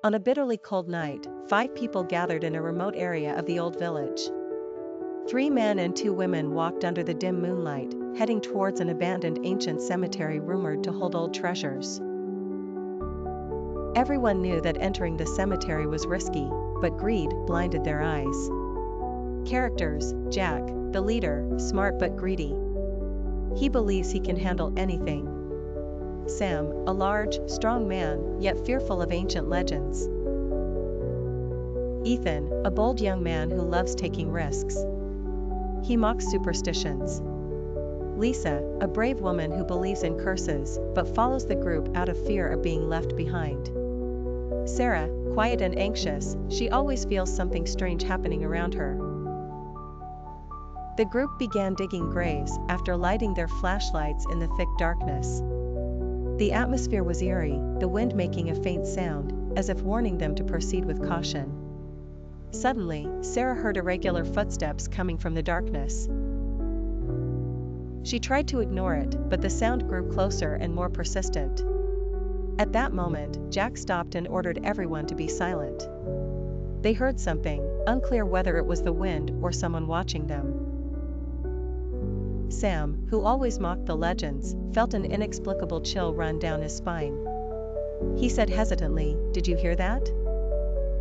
On a bitterly cold night, 5 people gathered in a remote area of the old village. 3 men and 2 women walked under the dim moonlight, heading towards an abandoned ancient cemetery rumored to hold old treasures. Everyone knew that entering the cemetery was risky, but greed blinded their eyes. Characters: Jack, the leader, smart but greedy. He believes he can handle anything. Sam, a large, strong man, yet fearful of ancient legends. Ethan, a bold young man who loves taking risks. He mocks superstitions. Lisa, a brave woman who believes in curses, but follows the group out of fear of being left behind. Sarah, quiet and anxious, she always feels something strange happening around her. The group began digging graves after lighting their flashlights in the thick darkness. The atmosphere was eerie, the wind making a faint sound, as if warning them to proceed with caution. Suddenly, Sarah heard irregular footsteps coming from the darkness. She tried to ignore it, but the sound grew closer and more persistent. At that moment, Jack stopped and ordered everyone to be silent. They heard something, unclear whether it was the wind or someone watching them. Sam, who always mocked the legends, felt an inexplicable chill run down his spine. He said hesitantly, "Did you hear that?"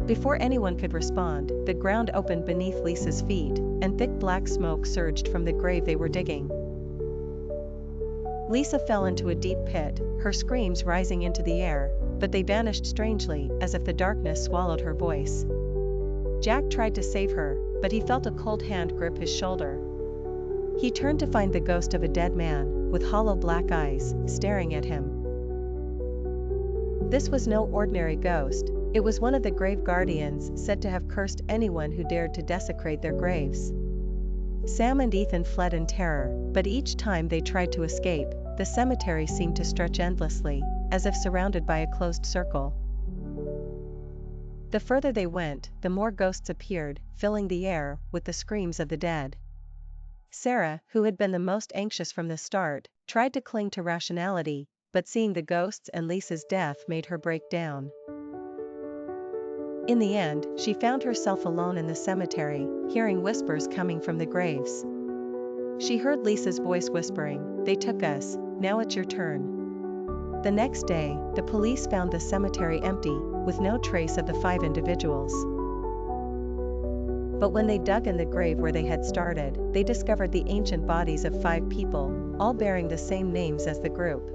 Before anyone could respond, the ground opened beneath Lisa's feet, and thick black smoke surged from the grave they were digging. Lisa fell into a deep pit, her screams rising into the air, but they vanished strangely, as if the darkness swallowed her voice. Jack tried to save her, but he felt a cold hand grip his shoulder. He turned to find the ghost of a dead man, with hollow black eyes, staring at him. This was no ordinary ghost, it was one of the grave guardians said to have cursed anyone who dared to desecrate their graves. Sam and Ethan fled in terror, but each time they tried to escape, the cemetery seemed to stretch endlessly, as if surrounded by a closed circle. The further they went, the more ghosts appeared, filling the air with the screams of the dead. Sarah, who had been the most anxious from the start, tried to cling to rationality, but seeing the ghosts and Lisa's death made her break down. In the end, she found herself alone in the cemetery, hearing whispers coming from the graves. She heard Lisa's voice whispering, "They took us, now it's your turn." The next day, the police found the cemetery empty, with no trace of the 5 individuals. But when they dug in the grave where they had started, they discovered the ancient bodies of 5 people, all bearing the same names as the group.